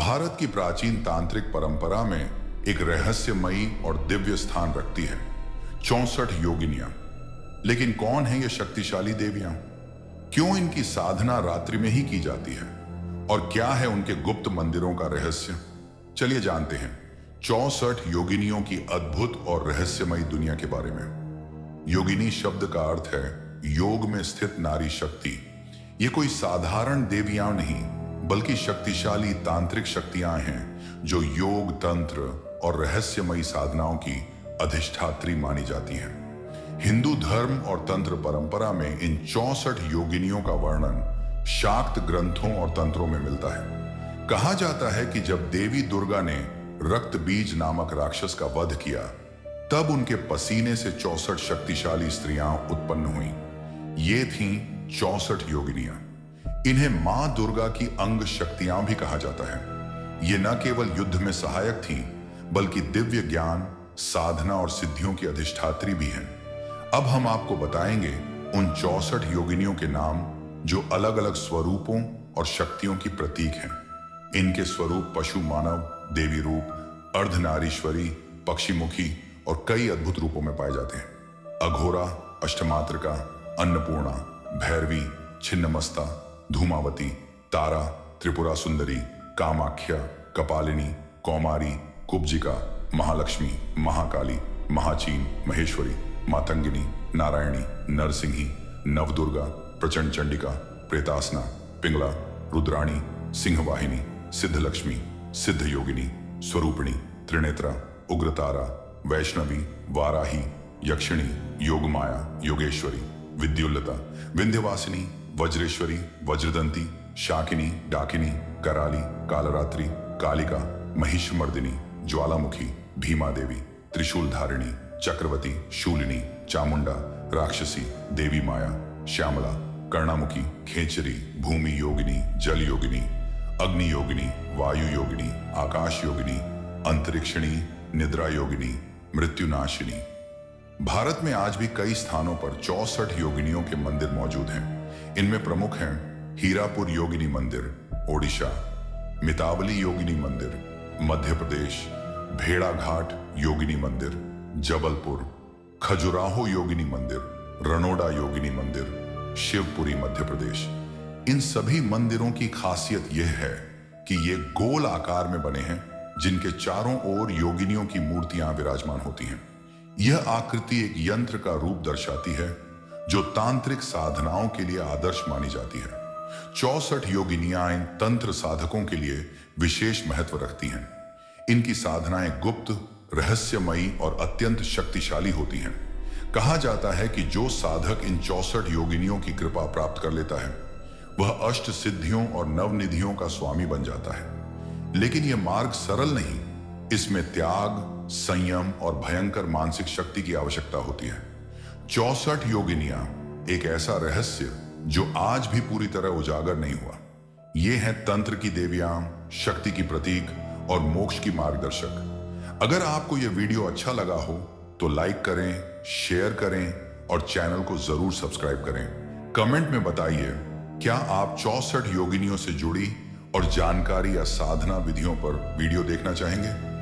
भारत की प्राचीन तांत्रिक परंपरा में एक रहस्यमयी और दिव्य स्थान रखती है 64 योगिनियां। लेकिन कौन है ये शक्तिशाली देवियां? क्यों इनकी साधना रात्रि में ही की जाती है? और क्या है उनके गुप्त मंदिरों का रहस्य? चलिए जानते हैं 64 योगिनियों की अद्भुत और रहस्यमयी दुनिया के बारे में। योगिनी शब्द का अर्थ है योग में स्थित नारी शक्ति। ये कोई साधारण देवियां नहीं, बल्कि शक्तिशाली तांत्रिक शक्तियां हैं जो योग, तंत्र और रहस्यमयी साधनाओं की अधिष्ठात्री मानी जाती हैं। हिंदू धर्म और तंत्र परंपरा में इन 64 योगिनियों का वर्णन शाक्त ग्रंथों और तंत्रों में मिलता है। कहा जाता है कि जब देवी दुर्गा ने रक्त बीज नामक राक्षस का वध किया, तब उनके पसीने से 64 शक्तिशाली स्त्रियां उत्पन्न हुईं। ये थीं 64 योगिनियां। इन्हें मां दुर्गा की अंग शक्तियां भी कहा जाता है। ये न केवल युद्ध में सहायक थीं, बल्कि दिव्य ज्ञान, साधना और सिद्धियों की अधिष्ठात्री भी हैं। अब हम आपको बताएंगे उन 64 योगिनियों के नाम जो अलग अलग स्वरूपों और शक्तियों की प्रतीक हैं। इनके स्वरूप पशु, मानव, देवी रूप, अर्धनारीश्वरी, पक्षीमुखी और कई अद्भुत रूपों में पाए जाते हैं। अघोरा, अष्टमात्रका, अन्नपूर्णा, भैरवी, छिन्नमस्ता, धूमावती, तारा, त्रिपुरा सुंदरी, कामाख्या, कपालिनी, कौमारी, कुब्जिका, महालक्ष्मी, महाकाली, महाचीन, महेश्वरी, मातंगिनी, नारायणी, नरसिंही, नवदुर्गा, प्रचंड चंडिका, प्रेतासना, पिंगला, रुद्राणी, सिंहवाहिनी, सिद्धलक्ष्मी, सिद्ध योगिनी, स्वरूपिणी, त्रिनेत्रा, उग्रतारा, वैष्णवी, वाराही, यक्षिणी, योगमाया, योगेश्वरी, विद्युल्लता, विंध्यवासिनी, वज्रेश्वरी, वज्रदंती, शाकिनी, डाकिनी, कराली, कालरात्रि, कालिका, महिषमर्दिनी, ज्वालामुखी, भीमा देवी, त्रिशूलधारिणी, चक्रवती, शूलिनी, चामुंडा, राक्षसी, देवी माया, श्यामला, कर्णामुखी, खेचरी, भूमि योगिनी, जल योगिनी, अग्नि योगिनी, वायु योगिनी, आकाश योगिनी, अंतरिक्षिणी, निद्रा योगिनी, मृत्युनाशिनी। भारत में आज भी कई स्थानों पर 64 योगिनियों के मंदिर मौजूद हैं। इनमें प्रमुख हैं हीरापुर योगिनी मंदिर, ओडिशा; मितावली योगिनी मंदिर, मध्य प्रदेश; भेड़ाघाट योगिनी मंदिर, जबलपुर; खजुराहो योगिनी मंदिर, रनोड़ा योगिनी मंदिर, शिवपुरी, मध्य प्रदेश। इन सभी मंदिरों की खासियत यह है कि ये गोल आकार में बने हैं, जिनके चारों ओर योगिनियों की मूर्तियां विराजमान होती हैं। यह आकृति एक यंत्र का रूप दर्शाती है जो तांत्रिक साधनाओं के लिए आदर्श मानी जाती है। 64 योगिनियां इन तंत्र साधकों के लिए विशेष महत्व रखती हैं। इनकी साधनाएं गुप्त, रहस्यमयी और अत्यंत शक्तिशाली होती हैं। कहा जाता है कि जो साधक इन 64 योगिनियों की कृपा प्राप्त कर लेता है, वह अष्ट सिद्धियों और नवनिधियों का स्वामी बन जाता है। लेकिन यह मार्ग सरल नहीं। इसमें त्याग, संयम और भयंकर मानसिक शक्ति की आवश्यकता होती है। 64 योगिनियां एक ऐसा रहस्य जो आज भी पूरी तरह उजागर नहीं हुआ। ये हैं तंत्र की देवियां, शक्ति की प्रतीक और मोक्ष की मार्गदर्शक। अगर आपको यह वीडियो अच्छा लगा हो तो लाइक करें, शेयर करें और चैनल को जरूर सब्सक्राइब करें। कमेंट में बताइए, क्या आप 64 योगिनियों से जुड़ी और जानकारी या साधना विधियों पर वीडियो देखना चाहेंगे?